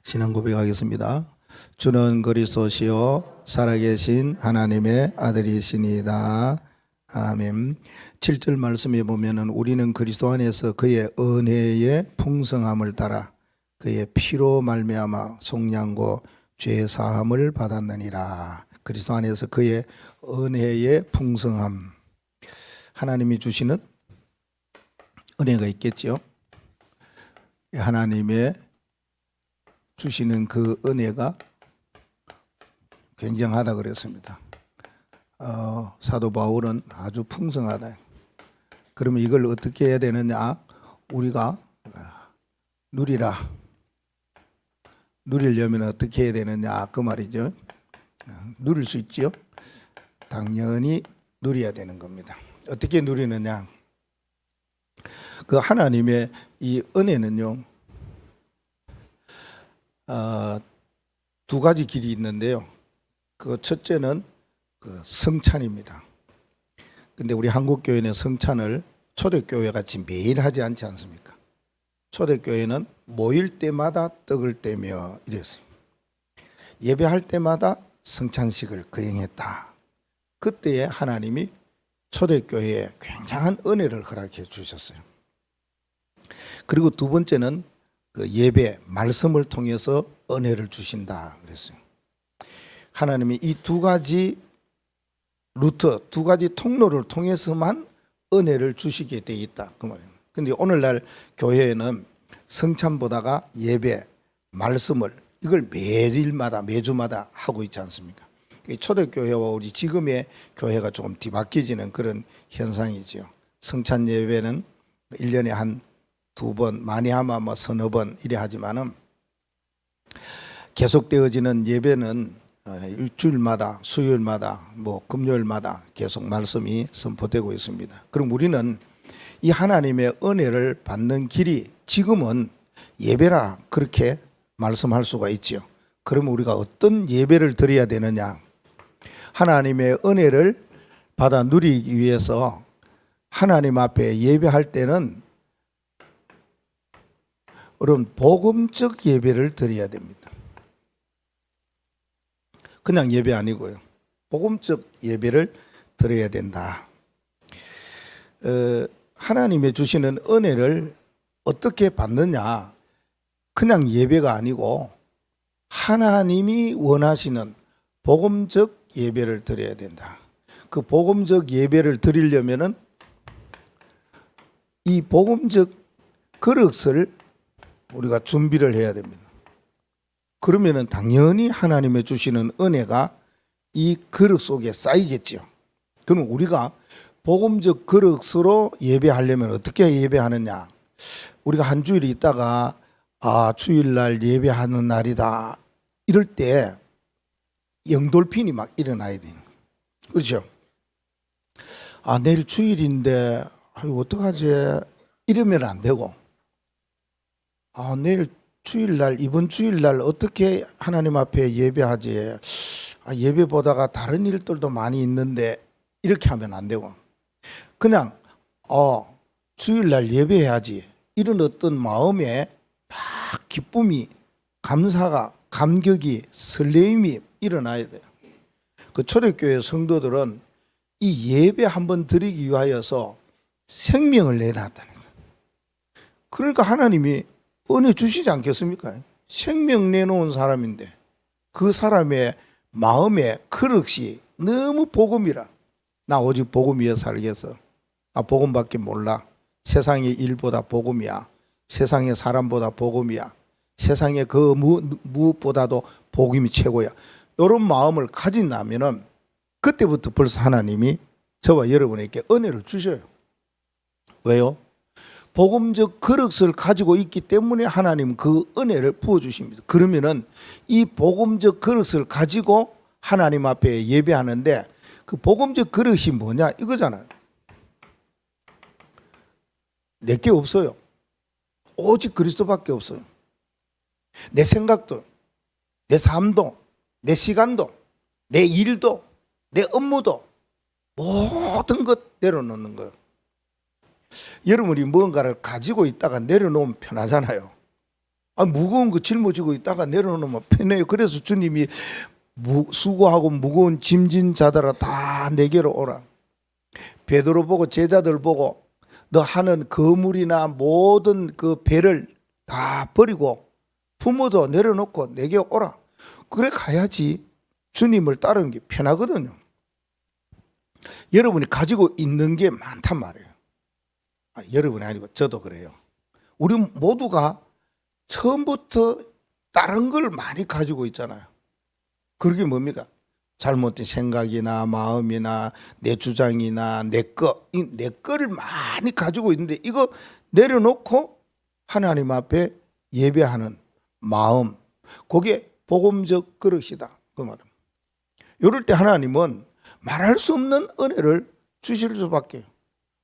신앙 고백하겠습니다. 주는 그리스도시요 살아계신 하나님의 아들이시니이다. 아멘. 7절 말씀에 보면은 우리는 그리스도 안에서 그의 은혜의 풍성함을 따라 그의 피로 말미암아 속량고 죄 사함을 받았느니라. 그리스도 안에서 그의 은혜의 풍성함, 하나님이 주시는 은혜가 있겠죠. 하나님의 주시는 그 은혜가 굉장하다 그랬습니다. 사도 바울은 아주 풍성하다. 그러면 이걸 어떻게 해야 되느냐? 우리가 누리려면 어떻게 해야 되느냐? 그 말이죠. 누릴 수 있지요? 당연히 누려야 되는 겁니다. 어떻게 누리느냐? 그 하나님의 이 은혜는요, 두 가지 길이 있는데요. 그 첫째는 그 성찬입니다. 근데 우리 한국교회는 성찬을 초대교회 같이 매일 하지 않지 않습니까? 초대교회는 모일 때마다 떡을 떼며 이랬어요. 예배할 때마다 성찬식을 거행했다. 그때에 하나님이 초대교회에 굉장한 은혜를 허락해 주셨어요. 그리고 두 번째는 그 예배, 말씀을 통해서 은혜를 주신다 그랬어요. 하나님이 이 두 가지 루트, 두 가지 통로를 통해서만 은혜를 주시게 돼 있다 그 말이에요. 근데 오늘날 교회에는 성찬보다가 예배, 말씀을 이걸 매일마다 매주마다 하고 있지 않습니까? 초대교회와 우리 지금의 교회가 조금 뒤바뀌지는 그런 현상이지요. 성찬 예배는 1년에 한 2번, 많이 하면 뭐 서너 번 이래 하지만은 계속되어지는 예배는 일주일마다, 수요일마다, 뭐 금요일마다 계속 말씀이 선포되고 있습니다. 그럼 우리는 이 하나님의 은혜를 받는 길이 지금은 예배라 그렇게 말씀할 수가 있죠. 그러면 우리가 어떤 예배를 드려야 되느냐? 하나님의 은혜를 받아 누리기 위해서 하나님 앞에 예배할 때는 여러분 복음적 예배를 드려야 됩니다. 그냥 예배 아니고요. 복음적 예배를 드려야 된다. 하나님의 주시는 은혜를 어떻게 받느냐? 그냥 예배가 아니고 하나님이 원하시는 복음적 예배를 드려야 된다. 그 복음적 예배를 드리려면은 이 복음적 그릇을 우리가 준비를 해야 됩니다. 그러면은 당연히 하나님의 주시는 은혜가 이 그릇 속에 쌓이겠죠. 그럼 우리가 복음적 그릇으로 예배하려면 어떻게 예배하느냐? 우리가 한 주일 있다가 주일날 예배하는 날이다 이럴 때 영돌핀이 막 일어나야 되는 거예요. 그렇죠? 내일 주일인데 어떡하지? 이러면 안 되고 내일 주일날, 이번 주일날 어떻게 하나님 앞에 예배하지? 예배 보다가 다른 일들도 많이 있는데 이렇게 하면 안 되고 그냥 주일날 예배해야지 이런 어떤 마음에 막 기쁨이, 감사가, 감격이, 설레임이 일어나야 돼요. 그 초대교회 성도들은 이 예배 한번 드리기 위하여서 생명을 내놨다는 거예요. 그러니까 하나님이 은혜 주시지 않겠습니까? 생명 내놓은 사람인데 그 사람의 마음의 그릇이 너무 복음이라. 나 오직 복음 위에 살겠어. 나 복음밖에 몰라. 세상의 일보다 복음이야. 세상의 사람보다 복음이야. 세상의 그 무엇보다도 복음이 최고야. 이런 마음을 가진다면은 그때부터 벌써 하나님이 저와 여러분에게 은혜를 주셔요. 왜요? 복음적 그릇을 가지고 있기 때문에 하나님 그 은혜를 부어주십니다. 그러면은 이 복음적 그릇을 가지고 하나님 앞에 예배하는데 그 복음적 그릇이 뭐냐 이거잖아요. 내게 없어요. 오직 그리스도밖에 없어요. 내 생각도, 내 삶도, 내 시간도, 내 일도, 내 업무도 모든 것 내려놓는 거예요. 여러분이 무언가를 가지고 있다가 내려놓으면 편하잖아요. 무거운 거 짊어지고 있다가 내려놓으면 편해요. 그래서 주님이 수고하고 무거운 짐진 자들아 다 내게로 오라. 베드로 보고 제자들 보고 너 하는 거물이나 모든 그 배를 다 버리고 부모도 내려놓고 내게 오라. 그래 가야지 주님을 따르는 게 편하거든요. 여러분이 가지고 있는 게 많단 말이에요. 여러분이 아니고 저도 그래요. 우리 모두가 처음부터 다른 걸 많이 가지고 있잖아요. 그게 뭡니까? 잘못된 생각이나 마음이나 내 주장이나 내 거를 많이 가지고 있는데 이거 내려놓고 하나님 앞에 예배하는 마음, 그게 복음적 그릇이다. 그 말은. 이럴 때 하나님은 말할 수 없는 은혜를 주실 수밖에.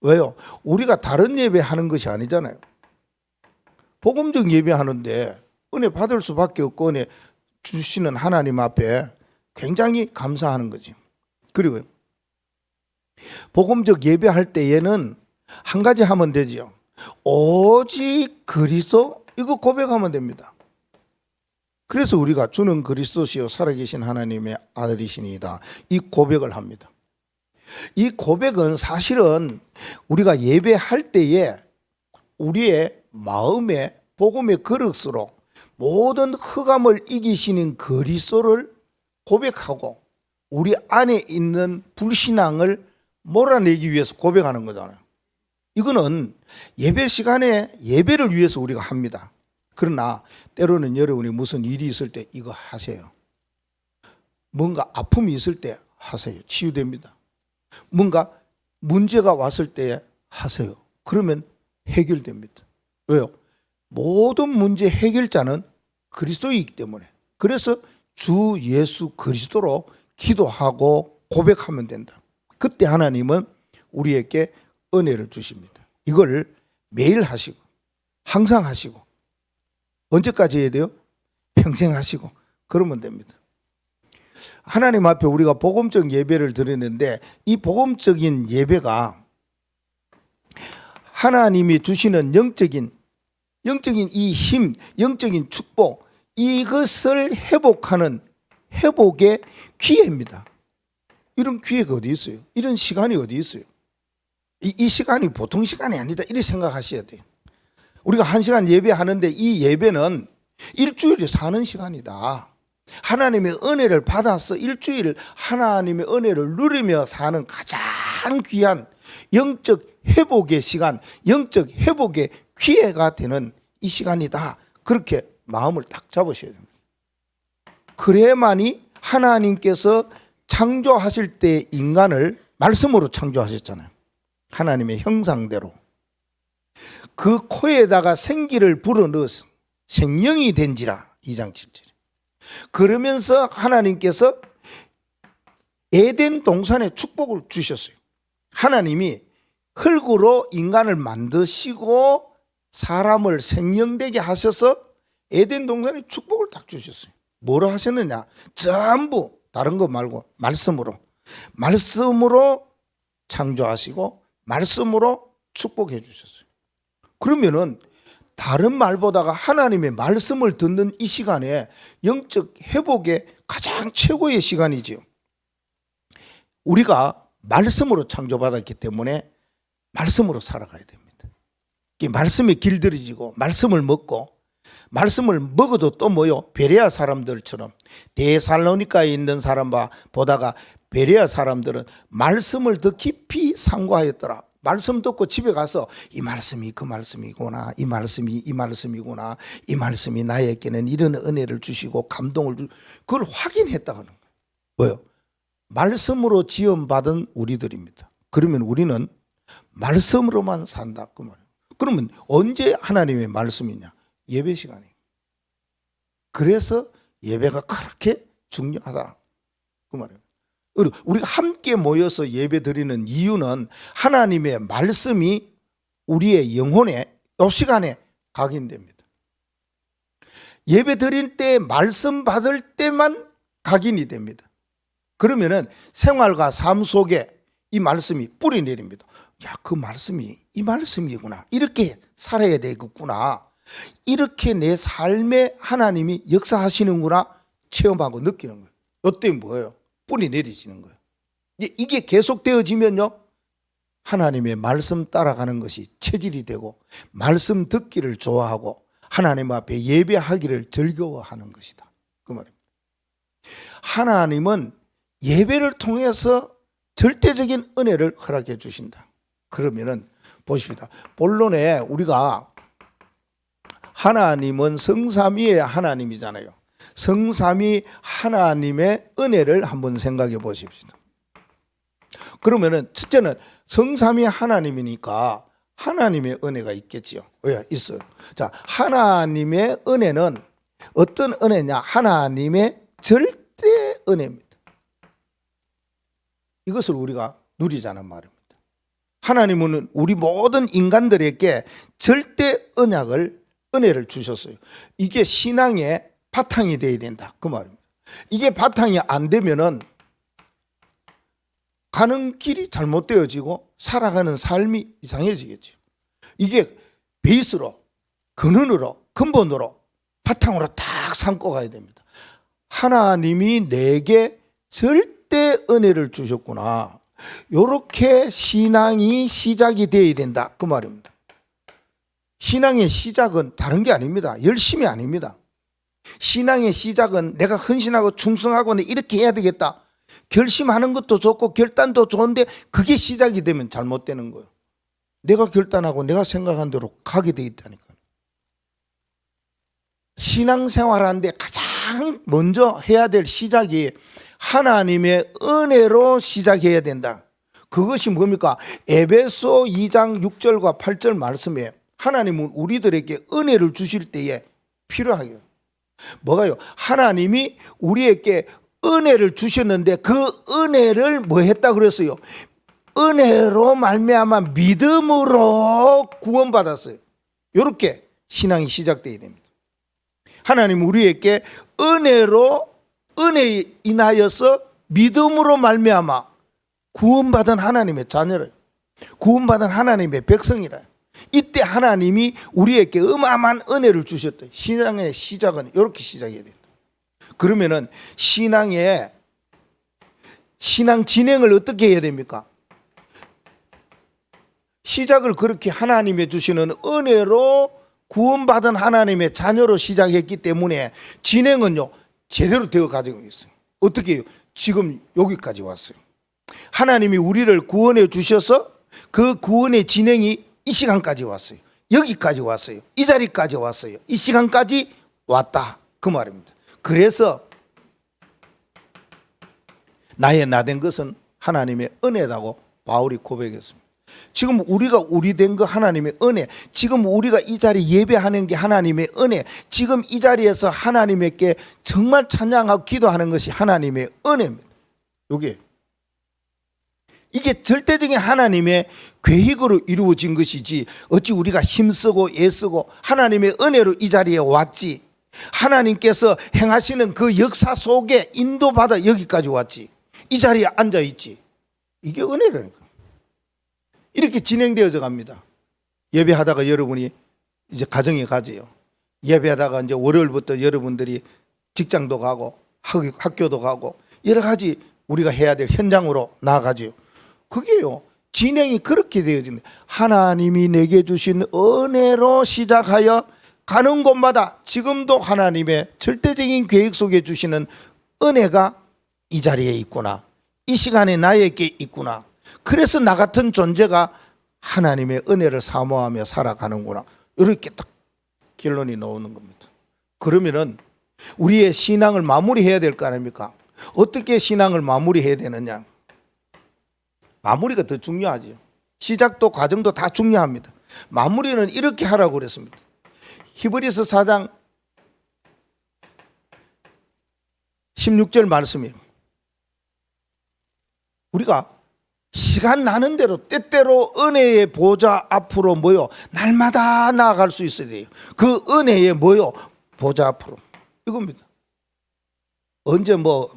왜요? 우리가 다른 예배하는 것이 아니잖아요. 복음적 예배하는데 은혜 받을 수밖에 없고 은혜 주시는 하나님 앞에 굉장히 감사하는 거지. 그리고 복음적 예배할 때에는 한 가지 하면 되지요. 오직 그리스도 이거 고백하면 됩니다. 그래서 우리가 주는 그리스도시요 살아계신 하나님의 아들이시니이다. 이 고백을 합니다. 이 고백은 사실은 우리가 예배할 때에 우리의 마음에 복음의 그릇으로 모든 흑암을 이기시는 그리스도를 고백하고 우리 안에 있는 불신앙을 몰아내기 위해서 고백하는 거잖아요. 이거는 예배 시간에 예배를 위해서 우리가 합니다. 그러나 때로는 여러분이 무슨 일이 있을 때 이거 하세요. 뭔가 아픔이 있을 때 하세요. 치유됩니다. 뭔가 문제가 왔을 때 하세요. 그러면 해결됩니다. 왜요? 모든 문제 해결자는 그리스도이기 때문에. 그래서 주 예수 그리스도로 기도하고 고백하면 된다. 그때 하나님은 우리에게 은혜를 주십니다. 이걸 매일 하시고 항상 하시고 언제까지 해야 돼요? 평생 하시고 그러면 됩니다. 하나님 앞에 우리가 복음적 예배를 드리는데 이 복음적인 예배가 하나님이 주시는 영적인 이 힘, 영적인 축복, 이것을 회복하는 회복의 기회입니다. 이런 기회가 어디 있어요? 이런 시간이 어디 있어요? 이 시간이 보통 시간이 아니다 이렇게 생각하셔야 돼요. 우리가 1시간 예배하는데 이 예배는 일주일에 사는 시간이다. 하나님의 은혜를 받아서 일주일 하나님의 은혜를 누리며 사는 가장 귀한 영적 회복의 시간, 영적 회복의 기회가 되는 이 시간이다. 그렇게 마음을 딱 잡으셔야 됩니다. 그래야만이 하나님께서 창조하실 때 인간을 말씀으로 창조하셨잖아요. 하나님의 형상대로. 그 코에다가 생기를 불어넣어서 생명이 된지라 2장 7절. 그러면서 하나님께서 에덴 동산에 축복을 주셨어요. 하나님이 흙으로 인간을 만드시고 사람을 생명되게 하셔서 에덴 동산에 축복을 딱 주셨어요. 뭐로 하셨느냐? 전부 다른 거 말고 말씀으로 창조하시고 말씀으로 축복해 주셨어요. 그러면은 다른 말보다가 하나님의 말씀을 듣는 이 시간에 영적 회복의 가장 최고의 시간이지요. 우리가 말씀으로 창조받았기 때문에 말씀으로 살아가야 됩니다. 말씀에 길들여지고 말씀을 먹고 말씀을 먹어도 또 뭐요? 베레아 사람들처럼 데살로니가에 있는 사람과 보다가 베레아 사람들은 말씀을 더 깊이 상고하였더라. 말씀 듣고 집에 가서 이 말씀이 그 말씀이구나, 이 말씀이 이 말씀이구나, 이 말씀이 나에게는 이런 은혜를 주시고 감동을 주시고 그걸 확인했다는 거예요. 뭐요? 말씀으로 지음받은 우리들입니다. 그러면 우리는 말씀으로만 산다 그 말이에요. 그러면 언제 하나님의 말씀이냐? 예배 시간이에요. 그래서 예배가 그렇게 중요하다 그 말이에요. 우리가 함께 모여서 예배 드리는 이유는 하나님의 말씀이 우리의 영혼에 이 시간에 각인됩니다. 예배 드릴 때 말씀 받을 때만 각인이 됩니다. 그러면은 생활과 삶 속에 이 말씀이 뿌리 내립니다. 야, 그 말씀이 이 말씀이구나. 이렇게 살아야 되겠구나. 이렇게 내 삶에 하나님이 역사하시는구나 체험하고 느끼는 거예요. 이때 뭐예요? 뿌리 내리시는 거예요. 이게 계속되어지면요, 하나님의 말씀 따라가는 것이 체질이 되고 말씀 듣기를 좋아하고 하나님 앞에 예배하기를 즐거워하는 것이다, 그 말입니다. 하나님은 예배를 통해서 절대적인 은혜를 허락해 주신다. 그러면은 보십니다. 본론에 우리가 하나님은 성삼위의 하나님이잖아요. 성삼위 하나님의 은혜를 한번 생각해 보십시오. 그러면은 첫째는 성삼위 하나님이니까 하나님의 은혜가 있겠지요. 왜? 있어요. 자, 하나님의 은혜는 어떤 은혜냐? 하나님의 절대 은혜입니다. 이것을 우리가 누리자는 말입니다. 하나님은 우리 모든 인간들에게 절대 은혜를 주셨어요. 이게 신앙의 바탕이 되어야 된다, 그 말입니다. 이게 바탕이 안 되면은 가는 길이 잘못되어지고 살아가는 삶이 이상해지겠죠. 이게 베이스로, 근원으로, 근본으로, 바탕으로 딱 삼고 가야 됩니다. 하나님이 내게 절대 은혜를 주셨구나. 이렇게 신앙이 시작이 되어야 된다, 그 말입니다. 신앙의 시작은 다른 게 아닙니다. 열심이 아닙니다. 신앙의 시작은 내가 헌신하고 충성하고 이렇게 해야 되겠다, 결심하는 것도 좋고 결단도 좋은데 그게 시작이 되면 잘못되는 거예요. 내가 결단하고 내가 생각한 대로 가게 돼 있다니까요. 신앙생활하는데 가장 먼저 해야 될 시작이 하나님의 은혜로 시작해야 된다. 그것이 뭡니까? 에베소 2장 6절과 8절 말씀에 하나님은 우리들에게 은혜를 주실 때에 필요하게요. 뭐가요? 하나님이 우리에게 은혜를 주셨는데 그 은혜를 뭐 했다 그랬어요? 은혜로 말미암아 믿음으로 구원받았어요. 이렇게 신앙이 시작되어야 됩니다. 하나님 우리에게 은혜에 인하여서 믿음으로 말미암아 구원받은 하나님의 자녀를, 구원받은 하나님의 백성이라. 이때 하나님이 우리에게 어마어마한 은혜를 주셨다. 신앙의 시작은 이렇게 시작해야 된다. 그러면은 신앙 진행을 어떻게 해야 됩니까? 시작을 그렇게 하나님의 주시는 은혜로 구원받은 하나님의 자녀로 시작했기 때문에 진행은요 제대로 되어 가지고 있어요. 어떻게 해요? 지금 여기까지 왔어요. 하나님이 우리를 구원해 주셔서 그 구원의 진행이 이 시간까지 왔어요. 여기까지 왔어요. 이 자리까지 왔어요. 이 시간까지 왔다, 그 말입니다. 그래서 나의 나된 것은 하나님의 은혜라고 바울이 고백했습니다. 지금 우리가 우리 된 거 하나님의 은혜, 지금 우리가 이 자리에 예배하는 게 하나님의 은혜, 지금 이 자리에서 하나님께 정말 찬양하고 기도하는 것이 하나님의 은혜입니다. 이게 절대적인 하나님의 계획으로 이루어진 것이지 어찌 우리가 힘쓰고 애쓰고 하나님의 은혜로 이 자리에 왔지, 하나님께서 행하시는 그 역사 속에 인도받아 여기까지 왔지, 이 자리에 앉아있지. 이게 은혜라니까. 이렇게 진행되어져 갑니다. 예배하다가 여러분이 이제 가정에 가세요. 예배하다가 이제 월요일부터 여러분들이 직장도 가고 학교도 가고 여러 가지 우리가 해야 될 현장으로 나아가죠. 그게요, 진행이 그렇게 되어집니다. 하나님이 내게 주신 은혜로 시작하여 가는 곳마다 지금도 하나님의 절대적인 계획 속에 주시는 은혜가 이 자리에 있구나, 이 시간에 나에게 있구나. 그래서 나 같은 존재가 하나님의 은혜를 사모하며 살아가는구나. 이렇게 딱 결론이 나오는 겁니다. 그러면은 우리의 신앙을 마무리해야 될 거 아닙니까? 어떻게 신앙을 마무리해야 되느냐? 마무리가 더 중요하죠. 시작도 과정도 다 중요합니다. 마무리는 이렇게 하라고 그랬습니다. 히브리서 4장 16절 말씀이에요. 우리가 시간 나는 대로 때때로 은혜의 보좌 앞으로 모여 날마다 나아갈 수 있어야 돼요. 그 은혜에 모여 보좌 앞으로, 이겁니다. 언제 뭐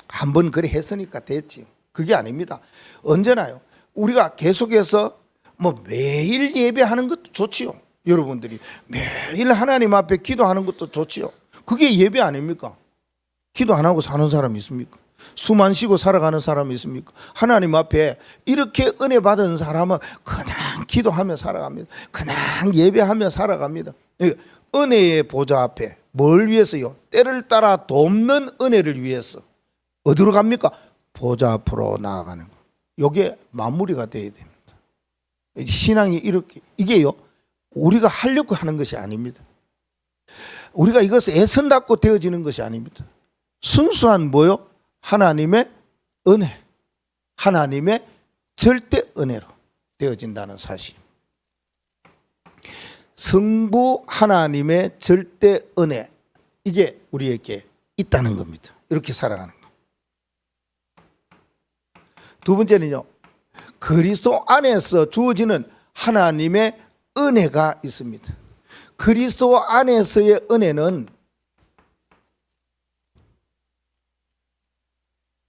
한 번 그래 했으니까 됐지, 그게 아닙니다. 언제나요, 우리가 계속해서 뭐 매일 예배하는 것도 좋지요. 여러분들이 매일 하나님 앞에 기도하는 것도 좋지요. 그게 예배 아닙니까? 기도 안 하고 사는 사람이 있습니까? 숨 안 쉬고 살아가는 사람이 있습니까? 하나님 앞에 이렇게 은혜 받은 사람은 그냥 기도하며 살아갑니다. 그냥 예배하며 살아갑니다. 은혜의 보좌 앞에 뭘 위해서요? 때를 따라 돕는 은혜를 위해서 어디로 갑니까? 보좌 앞으로 나아가는 거. 이게 마무리가 돼야 됩니다. 신앙이 이렇게, 이게요, 우리가 하려고 하는 것이 아닙니다. 우리가 이것을 애선닫고 되어지는 것이 아닙니다. 순수한 뭐요? 하나님의 은혜, 하나님의 절대 은혜로 되어진다는 사실. 성부 하나님의 절대 은혜, 이게 우리에게 있다는 겁니다. 이렇게 살아가는 거. 두 번째는요, 그리스도 안에서 주어지는 하나님의 은혜가 있습니다. 그리스도 안에서의 은혜는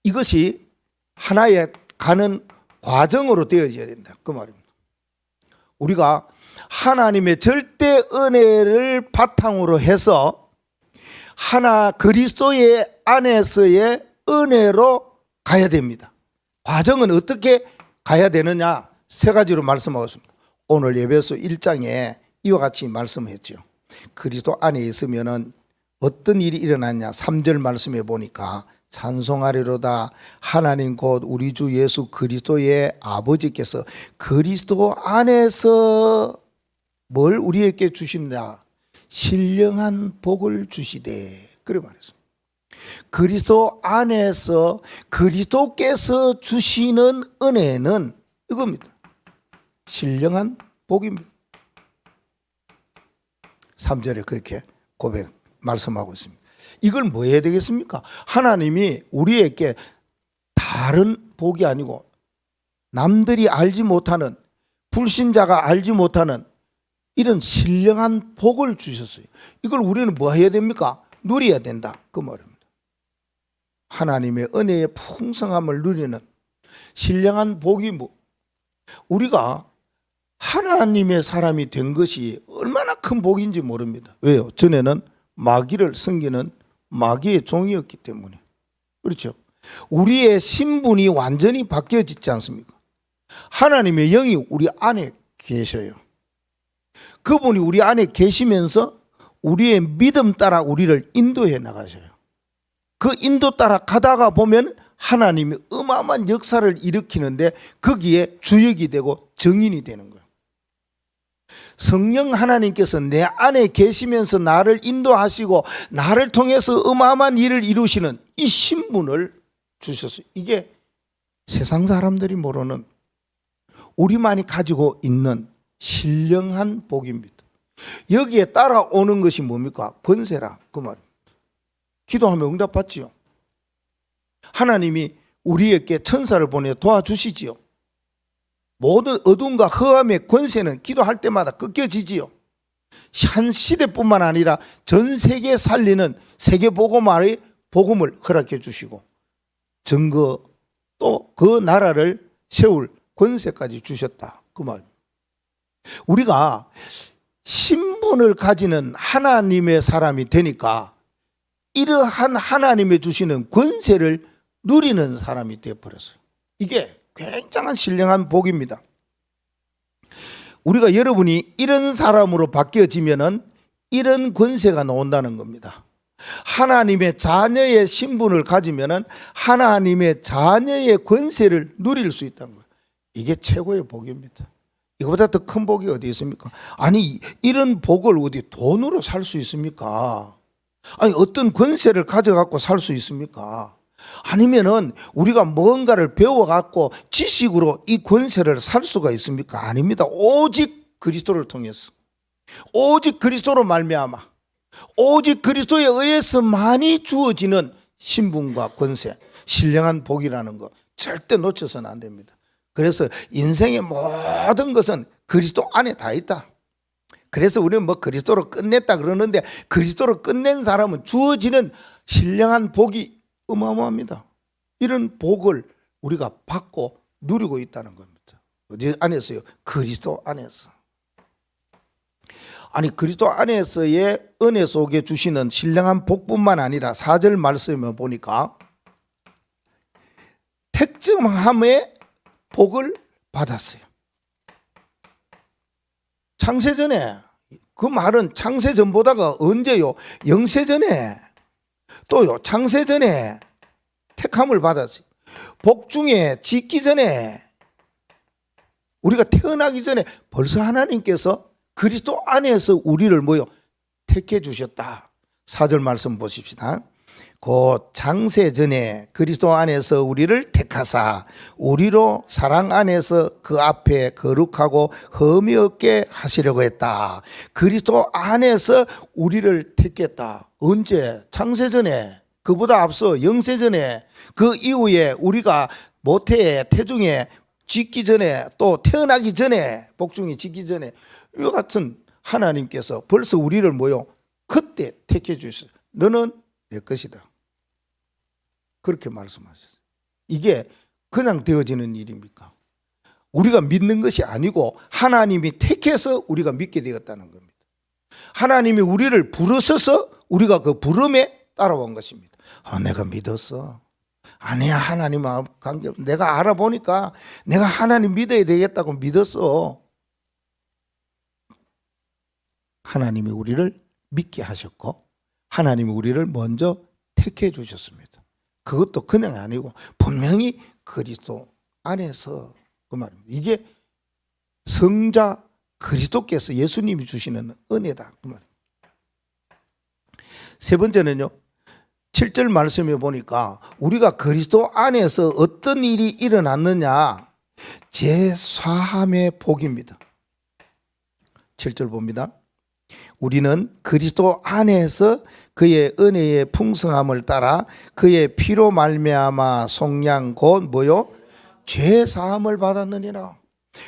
이것이 하나의 가는 과정으로 되어져야 된다, 그 말입니다. 우리가 하나님의 절대 은혜를 바탕으로 해서 하나 그리스도의 안에서의 은혜로 가야 됩니다. 과정은 어떻게 가야 되느냐, 세 가지로 말씀하겠습니다. 오늘 에베소 1장에 이와 같이 말씀했죠. 그리스도 안에 있으면은 어떤 일이 일어났냐, 3절 말씀해 보니까 찬송하리로다 하나님 곧 우리 주 예수 그리스도의 아버지께서 그리스도 안에서 뭘 우리에게 주신다? 신령한 복을 주시되, 그래 말했습니다. 그리스도 안에서 그리스도께서 주시는 은혜는 이겁니다. 신령한 복입니다. 3절에 그렇게 고백 말씀하고 있습니다. 이걸 뭐 해야 되겠습니까? 하나님이 우리에게 다른 복이 아니고 남들이 알지 못하는, 불신자가 알지 못하는 이런 신령한 복을 주셨어요. 이걸 우리는 뭐 해야 됩니까? 누려야 된다, 그 말입니다. 하나님의 은혜의 풍성함을 누리는 신령한 복이 뭐, 우리가 하나님의 사람이 된 것이 얼마나 큰 복인지 모릅니다. 왜요? 전에는 마귀를 섬기는 마귀의 종이었기 때문에. 그렇죠? 우리의 신분이 완전히 바뀌어지지 않습니까? 하나님의 영이 우리 안에 계셔요. 그분이 우리 안에 계시면서 우리의 믿음 따라 우리를 인도해 나가셔요. 그 인도 따라 가다가 보면 하나님이 어마어마한 역사를 일으키는데 거기에 주역이 되고 정인이 되는 거예요. 성령 하나님께서 내 안에 계시면서 나를 인도하시고 나를 통해서 어마어마한 일을 이루시는 이 신분을 주셨어요. 이게 세상 사람들이 모르는, 우리만이 가지고 있는 신령한 복입니다. 여기에 따라오는 것이 뭡니까? 권세라, 그 말입니다. 기도하면 응답받지요. 하나님이 우리에게 천사를 보내 도와주시지요. 모든 어둠과 허함의 권세는 기도할 때마다 꺾여지지요. 한 시대뿐만 아니라 전 세계 살리는 세계복음화의 복음을 허락해 주시고 증거 또 그 나라를 세울 권세까지 주셨다, 그 말입니다. 우리가 신분을 가지는 하나님의 사람이 되니까 이러한 하나님의 주시는 권세를 누리는 사람이 되어버렸어요. 이게 굉장한 신령한 복입니다. 우리가 여러분이 이런 사람으로 바뀌어지면은 이런 권세가 나온다는 겁니다. 하나님의 자녀의 신분을 가지면은 하나님의 자녀의 권세를 누릴 수 있다는 거예요. 이게 최고의 복입니다. 이거보다 더 큰 복이 어디 있습니까? 아니, 이런 복을 어디 돈으로 살 수 있습니까? 아니, 어떤 권세를 가져갖고 살 수 있습니까? 아니면은 우리가 뭔가를 배워갖고 지식으로 이 권세를 살 수가 있습니까? 아닙니다. 오직 그리스도를 통해서, 오직 그리스도로 말미암아, 오직 그리스도에 의해서만이 주어지는 신분과 권세, 신령한 복이라는 거 절대 놓쳐서는 안 됩니다. 그래서 인생의 모든 것은 그리스도 안에 다 있다. 그래서 우리는 뭐 그리스도로 끝냈다 그러는데 그리스도로 끝낸 사람은 주어지는 신령한 복이 어마어마합니다. 이런 복을 우리가 받고 누리고 있다는 겁니다. 어디 안에서요? 그리스도 안에서. 아니 그리스도 안에서의 은혜 속에 주시는 신령한 복뿐만 아니라 4절 말씀을 보니까 택정함의 복을 받았어요. 창세전에, 그 말은 창세전보다가 언제요? 영세전에, 또요 창세전에 택함을 받았어요. 복 중에 짓기 전에, 우리가 태어나기 전에 벌써 하나님께서 그리스도 안에서 우리를 뭐요? 택해 주셨다. 4절 말씀 보십시다. 곧 창세전에 그리스도 안에서 우리를 택하사 우리로 사랑 안에서 그 앞에 거룩하고 흠이 없게 하시려고 했다. 그리스도 안에서 우리를 택했다. 언제? 창세전에, 그보다 앞서 영세전에, 그 이후에 우리가 모태에 태중에 짓기 전에, 또 태어나기 전에, 복중에 짓기 전에, 이와 같은 하나님께서 벌써 우리를 뭐요? 그때 택해 주셨어요. 너는 내 것이다. 그렇게 말씀하셨어요. 이게 그냥 되어지는 일입니까? 우리가 믿는 것이 아니고 하나님이 택해서 우리가 믿게 되었다는 겁니다. 하나님이 우리를 부르셔서 우리가 그 부름에 따라온 것입니다. 내가 믿었어. 아니야, 하나님하고 관계없어. 내가 알아보니까 내가 하나님 믿어야 되겠다고 믿었어. 하나님이 우리를 믿게 하셨고 하나님이 우리를 먼저 택해 주셨습니다. 그것도 그냥 아니고 분명히 그리스도 안에서, 그 말입니다. 이게 성자 그리스도께서 예수님이 주시는 은혜다, 그 말입니다. 세 번째는요, 7절 말씀에 보니까 우리가 그리스도 안에서 어떤 일이 일어났느냐, 제사함의 복입니다. 7절 봅니다. 우리는 그리스도 안에서 그의 은혜의 풍성함을 따라 그의 피로 말미암아 속량 곧 뭐요? 죄 사함을 받았느니라.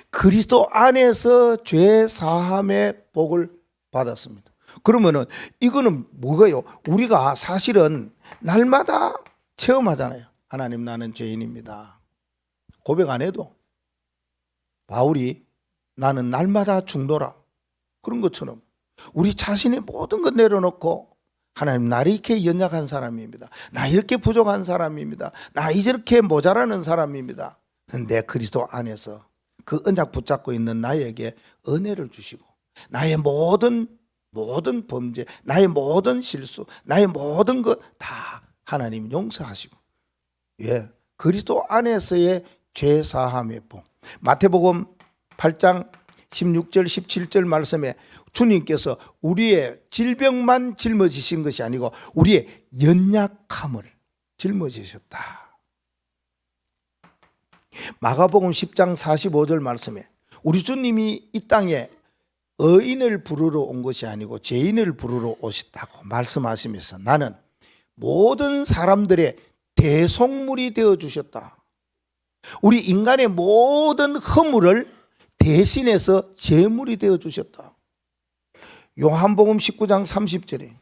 그리스도 안에서 죄 사함의 복을 받았습니다. 그러면은 이거는 뭐예요? 우리가 사실은 날마다 체험하잖아요. 하나님, 나는 죄인입니다. 고백 안 해도 바울이 나는 날마다 죽노라, 그런 것처럼 우리 자신의 모든 것 내려놓고 하나님, 나를 이렇게 연약한 사람입니다. 나 이렇게 부족한 사람입니다. 나 이렇게 모자라는 사람입니다. 내 그리스도 안에서 그 언약 붙잡고 있는 나에게 은혜를 주시고 나의 모든 범죄, 나의 모든 실수, 나의 모든 것 다 하나님 용서하시고, 예, 그리스도 안에서의 죄 사함의 복. 마태복음 8장 16절 17절 말씀에 주님께서 우리의 질병만 짊어지신 것이 아니고 우리의 연약함을 짊어지셨다. 마가복음 10장 45절 말씀에 우리 주님이 이 땅에 의인을 부르러 온 것이 아니고 죄인을 부르러 오셨다고 말씀하시면서 나는 모든 사람들의 대속물이 되어주셨다. 우리 인간의 모든 허물을 대신해서 제물이 되어주셨다. 요한복음 19장 30절에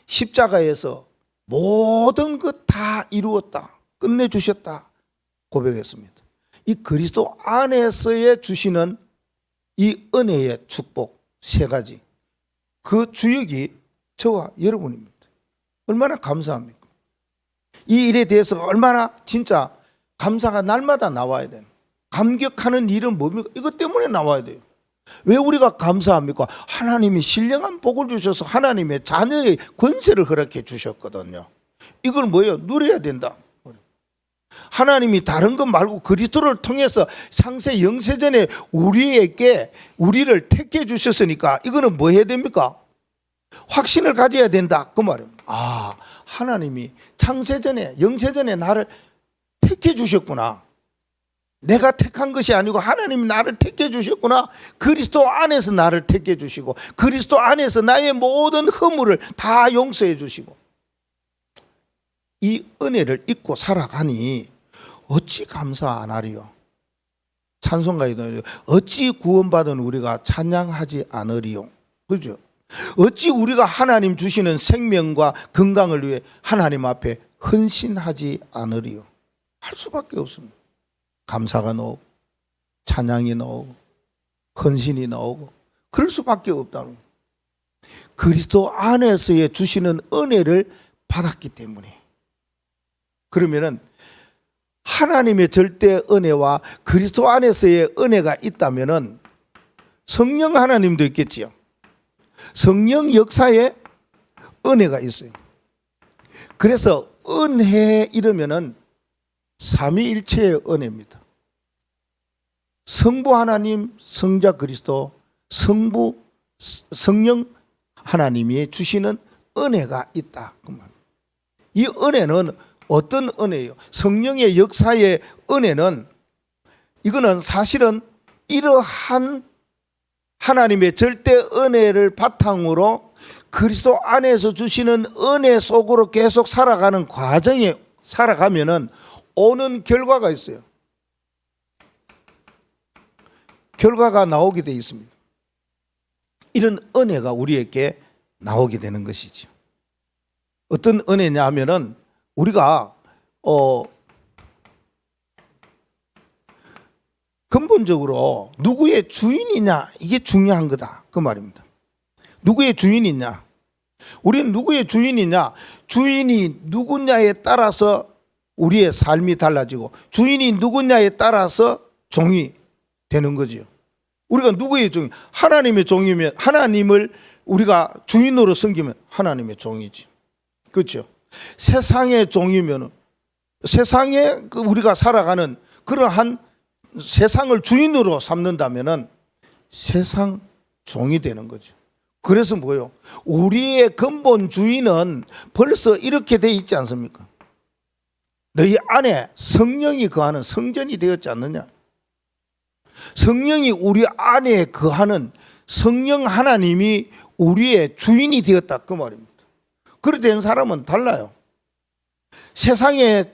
십자가에서 모든 것 다 이루었다, 끝내주셨다 고백했습니다. 이 그리스도 안에서의 주시는 이 은혜의 축복 세 가지, 그 주역이 저와 여러분입니다. 얼마나 감사합니까? 이 일에 대해서 얼마나 진짜 감사가 날마다 나와야 되는, 감격하는 일은 뭡니까? 이것 때문에 나와야 돼요. 왜 우리가 감사합니까? 하나님이 신령한 복을 주셔서 하나님의 자녀의 권세를 허락해 주셨거든요. 이걸 뭐예요? 누려야 된다. 하나님이 다른 것 말고 그리스도를 통해서 상세 영세전에 우리를 택해 주셨으니까 이거는 뭐 해야 됩니까? 확신을 가져야 된다, 그 말입니다. 하나님이 창세전에 영세전에 나를 택해 주셨구나. 내가 택한 것이 아니고 하나님이 나를 택해 주셨구나. 그리스도 안에서 나를 택해 주시고 그리스도 안에서 나의 모든 허물을 다 용서해 주시고, 이 은혜를 잊고 살아가니 어찌 감사 안 하리요? 찬송가에도 어찌 구원받은 우리가 찬양하지 않으리요? 그죠? 어찌 우리가 하나님 주시는 생명과 건강을 위해 하나님 앞에 헌신하지 않으리요? 할 수밖에 없습니다. 감사가 나오고 찬양이 나오고 헌신이 나오고 그럴 수밖에 없다는 거예요. 그리스도 안에서의 주시는 은혜를 받았기 때문에. 그러면은 하나님의 절대 은혜와 그리스도 안에서의 은혜가 있다면은 성령 하나님도 있겠지요. 성령 역사에 은혜가 있어요. 그래서 은혜 이러면은 삼위일체의 은혜입니다. 성부 하나님, 성자 그리스도, 성부 성령 하나님이 주시는 은혜가 있다. 이 은혜는 어떤 은혜예요? 성령의 역사의 은혜는 이거는 사실은 이러한 하나님의 절대 은혜를 바탕으로 그리스도 안에서 주시는 은혜 속으로 계속 살아가는 과정에 살아가면은 오는 결과가 있어요. 결과가 나오게 되어 있습니다. 이런 은혜가 우리에게 나오게 되는 것이죠. 어떤 은혜냐 하면은 우리가 근본적으로 누구의 주인이냐 이게 중요한 거다 그 말입니다. 누구의 주인이냐, 우리는 누구의 주인이냐, 주인이 누구냐에 따라서 우리의 삶이 달라지고 주인이 누구냐에 따라서 종이 되는 거죠. 우리가 누구의 종이, 하나님의 종이면 하나님을 우리가 주인으로 섬기면 하나님의 종이지. 그렇죠. 세상의 종이면 세상에 우리가 살아가는 그러한 세상을 주인으로 삼는다면은 세상 종이 되는 거죠. 그래서 뭐예요? 우리의 근본 주인은 벌써 이렇게 돼 있지 않습니까? 너희 안에 성령이 거하는 성전이 되었지 않느냐? 성령이 우리 안에 거하는 성령 하나님이 우리의 주인이 되었다 그 말입니다. 그렇게 된 사람은 달라요. 세상의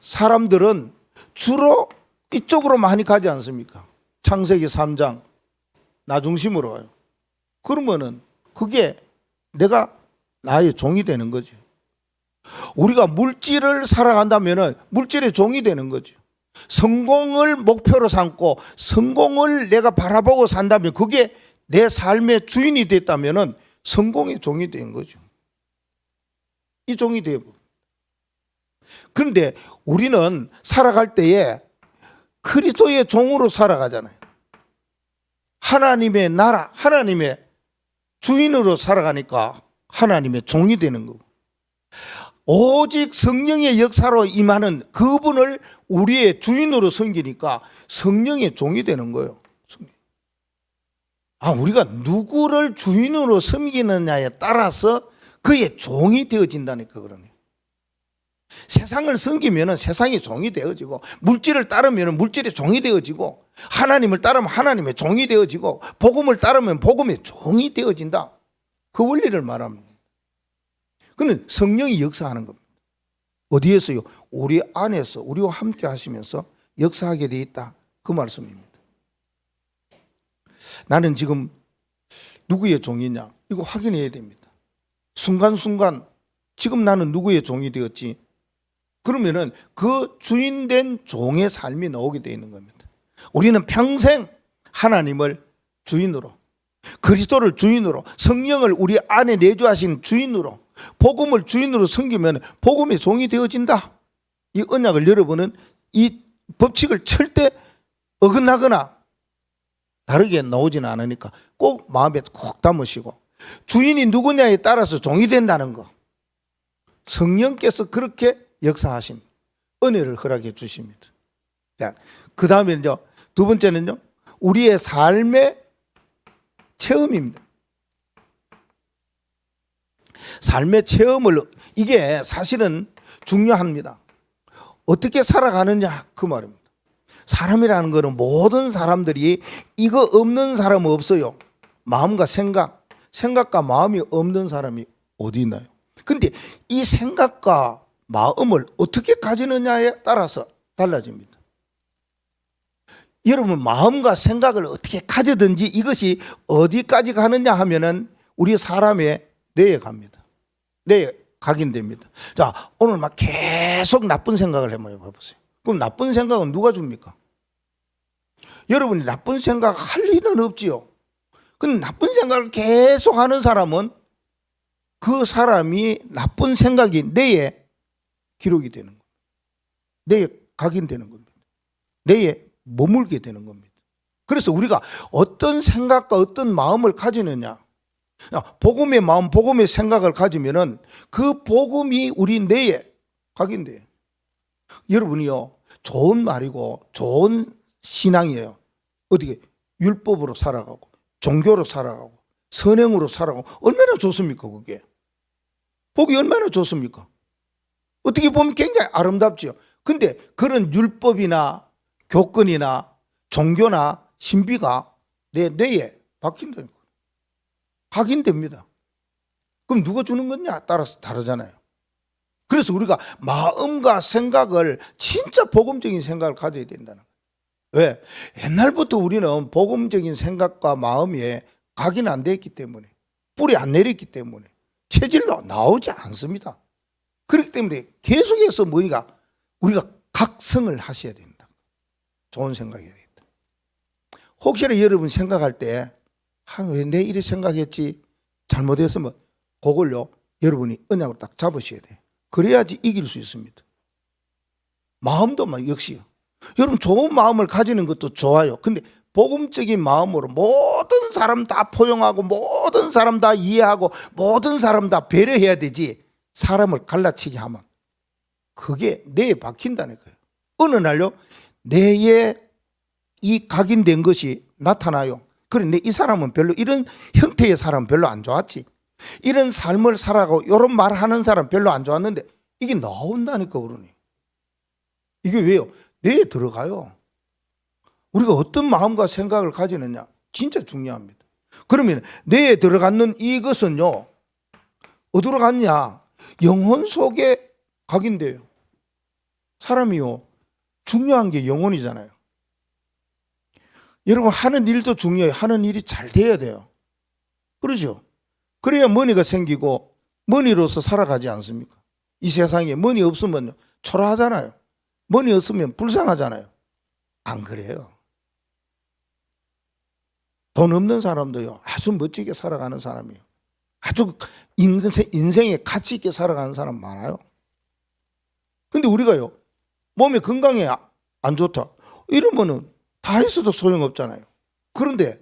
사람들은 주로 이쪽으로 많이 가지 않습니까? 창세기 3장 나 중심으로 가요. 그러면은 그게 내가 나의 종이 되는 거죠. 우리가 물질을 살아간다면은 물질의 종이 되는 거죠. 성공을 목표로 삼고 성공을 내가 바라보고 산다면 그게 내 삶의 주인이 됐다면은 성공의 종이 된 거죠. 이 종이 되고. 그런데 우리는 살아갈 때에 그리스도의 종으로 살아가잖아요. 하나님의 나라, 하나님의 주인으로 살아가니까 하나님의 종이 되는 거고, 오직 성령의 역사로 임하는 그분을 우리의 주인으로 섬기니까 성령의 종이 되는 거예요. 우리가 누구를 주인으로 섬기느냐에 따라서 그의 종이 되어진다니까 그러네. 세상을 섬기면 세상의 종이 되어지고, 물질을 따르면 물질의 종이 되어지고, 하나님을 따르면 하나님의 종이 되어지고, 복음을 따르면 복음의 종이 되어진다. 그 원리를 말합니다. 그는 성령이 역사하는 겁니다. 어디에서요? 우리 안에서 우리와 함께 하시면서 역사하게 돼 있다 그 말씀입니다. 나는 지금 누구의 종이냐 이거 확인해야 됩니다. 순간순간 지금 나는 누구의 종이 되었지? 그러면은 그 주인된 종의 삶이 나오게 되어 있는 겁니다. 우리는 평생 하나님을 주인으로, 그리스도를 주인으로, 성령을 우리 안에 내주하신 주인으로, 복음을 주인으로 섬기면 복음의 종이 되어진다. 이 언약을 여러분은 이 법칙을 절대 어긋나거나 다르게 나오지는 않으니까 꼭 마음에 꼭 담으시고, 주인이 누구냐에 따라서 종이 된다는 거, 성령께서 그렇게 역사하신 은혜를 허락해 주십니다. 그 다음에는요, 두 번째는요, 우리의 삶의 체험입니다. 삶의 체험을, 이게 사실은 중요합니다. 어떻게 살아가느냐 그 말입니다. 사람이라는 것은 모든 사람들이 이거 없는 사람은 없어요. 마음과 생각과 마음이 없는 사람이 어디 있나요? 근데 이 생각과 마음을 어떻게 가지느냐에 따라서 달라집니다. 여러분, 마음과 생각을 어떻게 가지든지 이것이 어디까지 가느냐 하면은 우리 사람의 뇌에 갑니다. 뇌에 각인됩니다. 자, 오늘 막 계속 나쁜 생각을 한번 해보세요. 그럼 나쁜 생각은 누가 줍니까? 여러분이 나쁜 생각 할 일은 없지요. 근데 나쁜 생각을 계속 하는 사람은 그 사람이 나쁜 생각이 뇌에 기록이 되는 겁니다. 뇌에 각인되는 겁니다. 뇌에 머물게 되는 겁니다. 그래서 우리가 어떤 생각과 어떤 마음을 가지느냐, 복음의 마음, 복음의 생각을 가지면은 그 복음이 우리 뇌에 각인돼요. 여러분이요, 좋은 말이고 좋은 신앙이에요. 어떻게 율법으로 살아가고 종교로 살아가고 선행으로 살아가고 얼마나 좋습니까? 그게 복이 얼마나 좋습니까? 어떻게 보면 굉장히 아름답지요. 근데 그런 율법이나 교권이나 종교나 신비가 내 뇌에 박힌다니까. 각인됩니다. 그럼 누가 주는 거냐 따라서 다르잖아요. 그래서 우리가 마음과 생각을 진짜 복음적인 생각을 가져야 된다는 거예요. 왜? 옛날부터 우리는 복음적인 생각과 마음에 각인 안 돼 있기 때문에, 뿌리 안 내렸기 때문에 체질로 나오지 않습니다. 그렇기 때문에 계속해서 우리가 각성을 하셔야 된다. 좋은 생각이 되겠다. 혹시나 여러분 생각할 때 왜 내 이래 생각했지 잘못했으면 그걸요 여러분이 언약으로 딱 잡으셔야 돼요. 그래야지 이길 수 있습니다. 마음도 역시요. 여러분 좋은 마음을 가지는 것도 좋아요. 근데 복음적인 마음으로 모든 사람 다 포용하고 모든 사람 다 이해하고 모든 사람 다 배려해야 되지, 사람을 갈라치게 하면 그게 뇌에 박힌다는 거예요. 어느 날요 뇌에 이 각인된 것이 나타나요. 그런데 이 사람은 별로 이런 형태의 사람 별로 안 좋았지, 이런 삶을 살아가고 이런 말 하는 사람 별로 안 좋았는데 이게 나온다니까. 그러니 이게 왜요? 뇌에 들어가요. 우리가 어떤 마음과 생각을 가지느냐 진짜 중요합니다. 그러면 뇌에 들어가는 이것은요 어디로 갔냐? 영혼 속에 각인돼요. 사람이요 중요한 게 영혼이잖아요. 여러분 하는 일도 중요해요. 하는 일이 잘 돼야 돼요. 그러죠? 그래야 머니가 생기고 머니로서 살아가지 않습니까? 이 세상에 머니 없으면 초라하잖아요. 머니 없으면 불쌍하잖아요. 안 그래요? 돈 없는 사람도요 아주 멋지게 살아가는 사람이에요. 아주 인생에 가치 있게 살아가는 사람 많아요. 근데 우리가요 몸에 건강에 안 좋다 이러면은 다 했어도 소용없잖아요. 그런데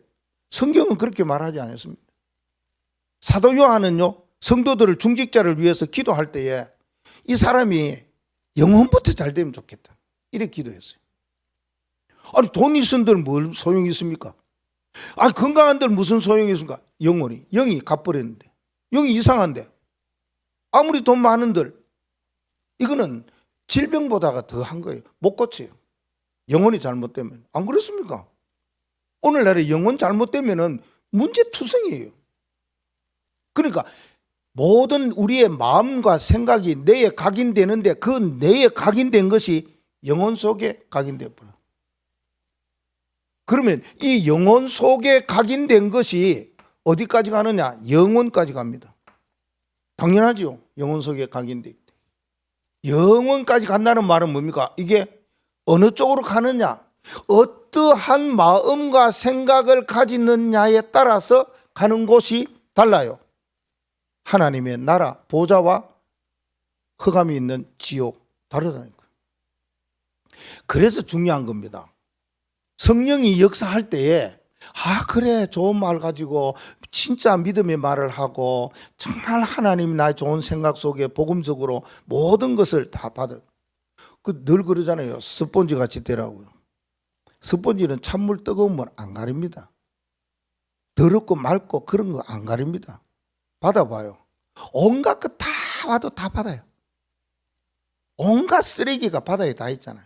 성경은 그렇게 말하지 않았습니다. 사도 요한은요 성도들을 중직자를 위해서 기도할 때에 이 사람이 영혼부터 잘 되면 좋겠다 이렇게 기도했어요. 아니 돈 있은들 뭘 소용이 있습니까? 아 건강한들 무슨 소용이 있습니까? 영이 갚버렸는데, 영이 이상한데, 아무리 돈 많은들 이거는 질병보다가 더 한 거예요. 못 고쳐요. 영혼이 잘못되면. 안 그렇습니까? 오늘날에 영혼 잘못되면은 문제투성이에요. 그러니까 모든 우리의 마음과 생각이 뇌에 각인되는데 그 뇌에 각인된 것이 영혼 속에 각인되어 버려요. 그러면 이 영혼 속에 각인된 것이 어디까지 가느냐? 영혼까지 갑니다. 당연하죠. 영혼 속에 각인돼 있대. 영혼까지 간다는 말은 뭡니까? 이게 어느 쪽으로 가느냐? 어떠한 마음과 생각을 가지느냐에 따라서 가는 곳이 달라요. 하나님의 나라, 보좌와 흑암이 있는 지옥 다르다니까요. 그래서 중요한 겁니다. 성령이 역사할 때에 그래 좋은 말 가지고 진짜 믿음의 말을 하고 정말 하나님이 나의 좋은 생각 속에 복음적으로 모든 것을 다 받아. 늘 그러잖아요. 스펀지 같이 되라고요. 스펀지는 찬물 뜨거우면 안 가립니다. 더럽고 맑고 그런 거 안 가립니다. 받아봐요. 온갖 거 다 와도 다 받아요. 온갖 쓰레기가 바다에 다 있잖아요.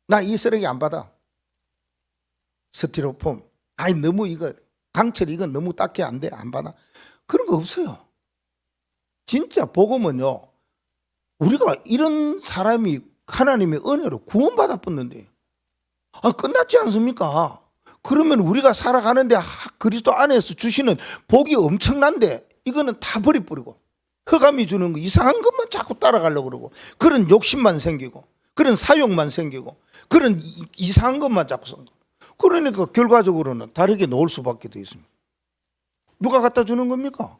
나 이 쓰레기 안 받아. 스티로폼. 너무 이거 강철 이건 너무 딱해 안 돼. 안 받아. 그런 거 없어요. 진짜 복음은요. 우리가 이런 사람이 하나님의 은혜로 구원받았었는데 끝났지 않습니까? 그러면 우리가 살아가는데 그리스도 안에서 주시는 복이 엄청난데 이거는 다 버리고 흑암이 주는 거 이상한 것만 자꾸 따라가려고 그러고 그런 욕심만 생기고 그런 사욕만 생기고 그런 이상한 것만 자꾸 생기고 그러니까 결과적으로는 다르게 놓을 수밖에 돼 있습니다. 누가 갖다 주는 겁니까?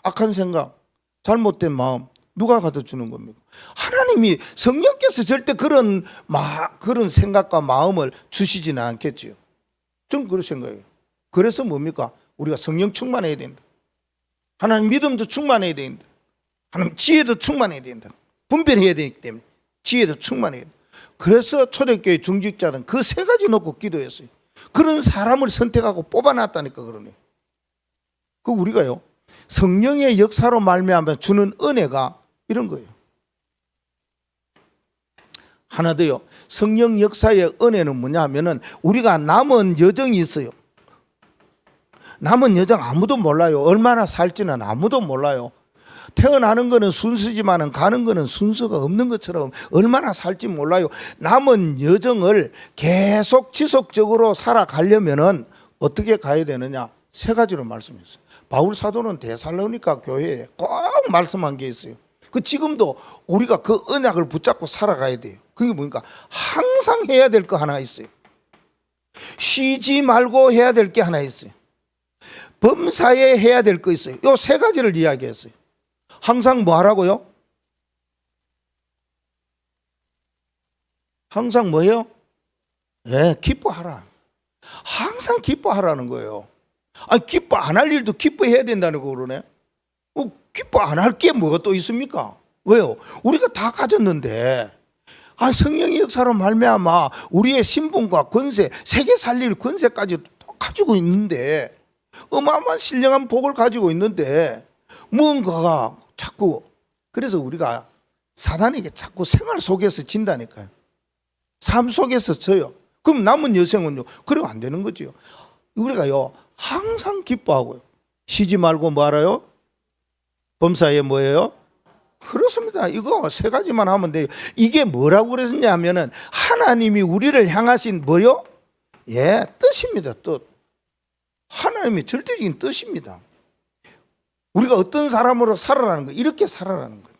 악한 생각, 잘못된 마음 누가 갖다 주는 겁니까? 하나님이, 성령께서 절대 그런 생각과 마음을 주시지는 않겠지요. 전 그렇게 생각해요. 그래서 뭡니까? 우리가 성령 충만해야 된다. 하나님 믿음도 충만해야 된다. 하나님 지혜도 충만해야 된다. 분별해야 되기 때문에 지혜도 충만해야 된다. 그래서 초대교회 중직자는 그 세 가지 놓고 기도했어요. 그런 사람을 선택하고 뽑아놨다니까. 그러네. 그 우리가요, 성령의 역사로 말미암아 주는 은혜가 이런 거예요. 하나 더요. 성령 역사의 은혜는 뭐냐 하면은 우리가 남은 여정이 있어요. 남은 여정 아무도 몰라요. 얼마나 살지는 아무도 몰라요. 태어나는 거는 순서지만은 가는 거는 순서가 없는 것처럼 얼마나 살지 몰라요. 남은 여정을 계속 지속적으로 살아가려면은 어떻게 가야 되느냐? 세 가지로 말씀했어요. 바울 사도는 데살로니가 교회에 꼭 말씀한 게 있어요. 그 지금도 우리가 그 언약을 붙잡고 살아가야 돼요. 그게 뭡니까? 항상 해야 될 거 하나 있어요. 쉬지 말고 해야 될 게 하나 있어요. 범사에 해야 될 거 있어요. 요 세 가지를 이야기했어요. 항상 뭐 하라고요? 항상 뭐예요? 예, 기뻐하라. 항상 기뻐하라는 거예요. 아니, 기뻐 안 할 일도 기뻐해야 된다는 거 그러네. 기뻐 안 할 게 뭐가 또 있습니까? 왜요? 우리가 다 가졌는데, 성령의 역사로 말미암아 우리의 신분과 권세, 세계 살릴 권세까지 가지고 있는데, 어마어마한 신령한 복을 가지고 있는데 무언가가 자꾸, 그래서 우리가 사단에게 자꾸 생활 속에서 진다니까요. 삶 속에서 져요. 그럼 남은 여생은요, 그러면 안 되는 거지요. 우리가요, 항상 기뻐하고요. 쉬지 말고 뭐 알아요? 범사에 뭐예요? 그렇습니다. 이거 세 가지만 하면 돼요. 이게 뭐라고 그랬냐 하면은 하나님이 우리를 향하신 뭐요? 예, 뜻입니다. 뜻. 하나님의 절대적인 뜻입니다. 우리가 어떤 사람으로 살아라는 거예요. 이렇게 살아라는 거예요.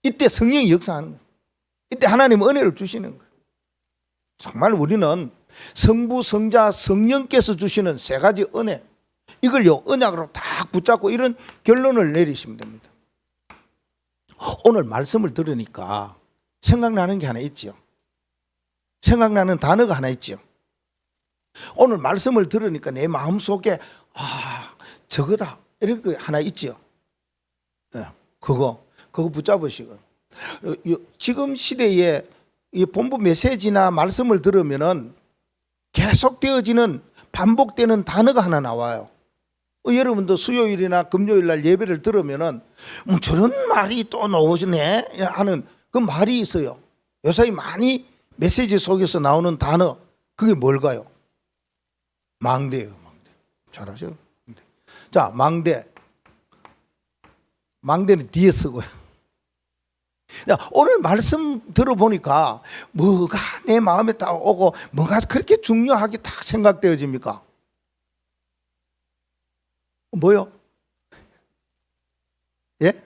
이때 성령이 역사하는 거예요. 이때 하나님 은혜를 주시는 거예요. 정말 우리는 성부, 성자, 성령께서 주시는 세 가지 은혜, 이걸요 언약으로 딱 붙잡고 이런 결론을 내리시면 됩니다. 오늘 말씀을 들으니까 생각나는 게 하나 있죠. 생각나는 단어가 하나 있죠. 오늘 말씀을 들으니까 내 마음속에 저거다 이런 거 하나 있죠. 네, 그거 붙잡으시고, 지금 시대에 이 본부 메시지나 말씀을 들으면은 계속되어지는 반복되는 단어가 하나 나와요. 여러분도 수요일이나 금요일 날 예배를 들으면은 저런 말이 또 나오시네 하는 그 말이 있어요. 요새 많이 메시지 속에서 나오는 단어, 그게 뭘까요? 망대예요. 망대. 잘하죠? 자, 망대는 뒤에 쓰고요. 오늘 말씀 들어보니까 뭐가 내 마음에 딱 오고 뭐가 그렇게 중요하게 딱 생각되어집니까? 뭐요? 예?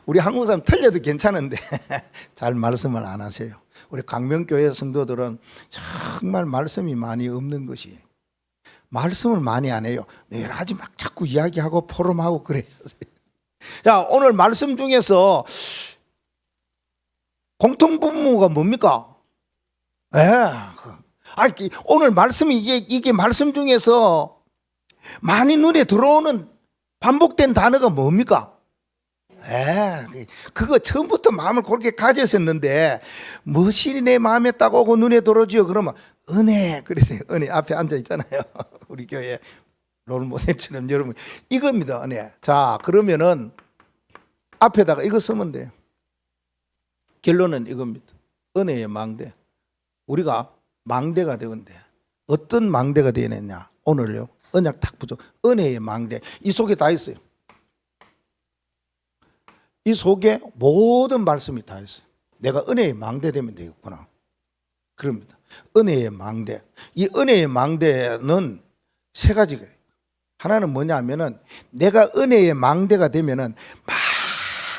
우리 한국 사람 틀려도 괜찮은데 잘 말씀을 안 하세요. 우리 강명교회 성도들은 정말 말씀이 많이 없는 것이, 말씀을 많이 안 해요. 여러 가지 막 자꾸 이야기하고 포럼하고 그래요. 자, 오늘 말씀 중에서 공통분모가 뭡니까? 오늘 말씀이 이게 말씀 중에서 많이 눈에 들어오는 반복된 단어가 뭡니까? 그거 처음부터 마음을 그렇게 가졌었는데 무엇이 내 마음에 딱 오고 눈에 들어오지요? 그러면 은혜, 그래서 은혜 앞에 앉아 있잖아요. 우리 교회 롤모델처럼 여러분, 이겁니다. 은혜. 자, 그러면은 앞에다가 이거 쓰면 돼요. 결론은 이겁니다. 은혜의 망대. 우리가 망대가 되는데 어떤 망대가 되느냐? 오늘요, 언약 딱 붙여. 은혜의 망대. 이 속에 다 있어요. 이 속에 모든 말씀이 다 있어요. 내가 은혜의 망대 되면 되겠구나. 그럽니다. 은혜의 망대. 이 은혜의 망대는 세 가지가 있어요. 하나는 뭐냐 하면은 내가 은혜의 망대가 되면은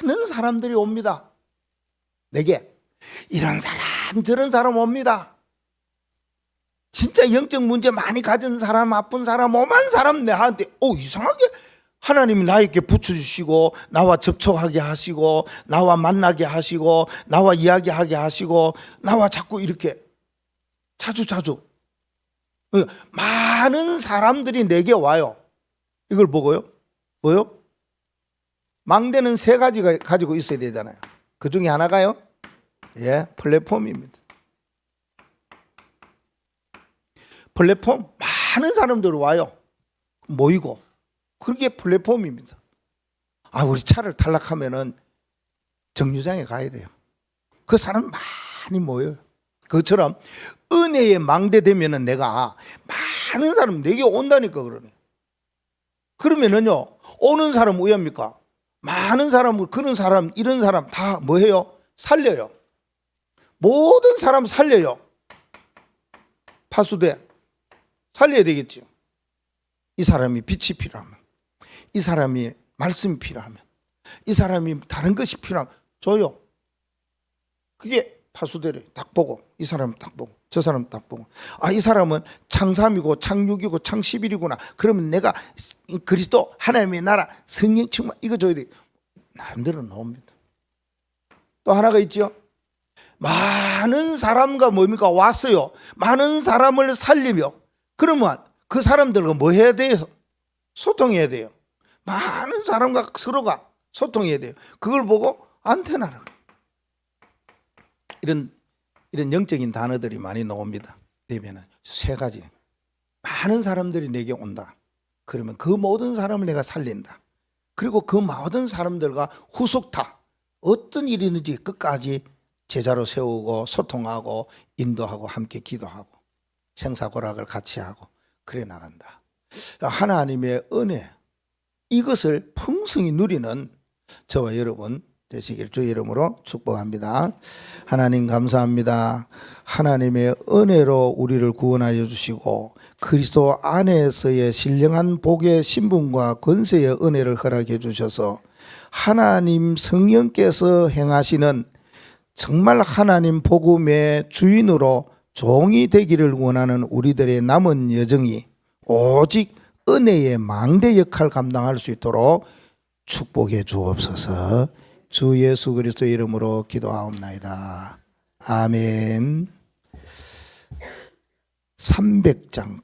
많은 사람들이 옵니다. 내게 이런 사람 저런 사람 옵니다. 진짜 영적 문제 많이 가진 사람, 아픈 사람, 오만 사람 내한테 이상하게 하나님이 나에게 붙여주시고 나와 접촉하게 하시고 나와 만나게 하시고 나와 이야기하게 하시고 나와 자꾸 이렇게 자주 많은 사람들이 내게 와요. 이걸 보고요. 뭐요? 망대는 세 가지가 가지고 있어야 되잖아요. 그 중에 하나가요? 플랫폼입니다. 플랫폼, 많은 사람들이 와요. 모이고. 그게 플랫폼입니다. 우리 차를 탈락하면은 정류장에 가야 돼요. 그 사람 많이 모여요. 그것처럼 은혜의 망대 되면은 내가 많은 사람 내게 온다니까 그러네. 그러면은요, 오는 사람 왜합니까? 많은 사람을, 그런 사람, 이런 사람 다 뭐 해요? 살려요. 모든 사람 살려요. 파수대. 살려야 되겠죠. 이 사람이 빛이 필요하면, 이 사람이 말씀이 필요하면, 이 사람이 다른 것이 필요하면 줘요. 그게 파수대래. 딱 보고, 이 사람 딱 보고, 저 사람 딱 보고, 이 사람은 창3이고 창6이고 창11이구나. 그러면 내가 그리스도 하나님의 나라 성령 충만 이거 줘야 돼. 나름대로 나옵니다. 또 하나가 있죠. 많은 사람과 뭡니까? 왔어요. 많은 사람을 살리며, 그러면 그 사람들과 뭐 해야 돼요? 소통해야 돼요. 많은 사람과 서로가 소통해야 돼요. 그걸 보고 안테나를. 이런 영적인 단어들이 많이 나옵니다. 되면은 세 가지. 많은 사람들이 내게 온다. 그러면 그 모든 사람을 내가 살린다. 그리고 그 모든 사람들과 후속타. 어떤 일이든지 끝까지 제자로 세우고 소통하고 인도하고 함께 기도하고 생사고락을 같이 하고 그래 나간다. 하나님의 은혜, 이것을 풍성히 누리는 저와 여러분 되시길 주의 이름으로 축복합니다. 하나님 감사합니다. 하나님의 은혜로 우리를 구원하여 주시고 그리스도 안에서의 신령한 복의 신분과 권세의 은혜를 허락해 주셔서 하나님 성령께서 행하시는 정말 하나님 복음의 주인으로 종이 되기를 원하는 우리들의 남은 여정이 오직 은혜의 망대 역할 감당할 수 있도록 축복해 주옵소서. 주 예수 그리스도의 이름으로 기도하옵나이다. 아멘. 300장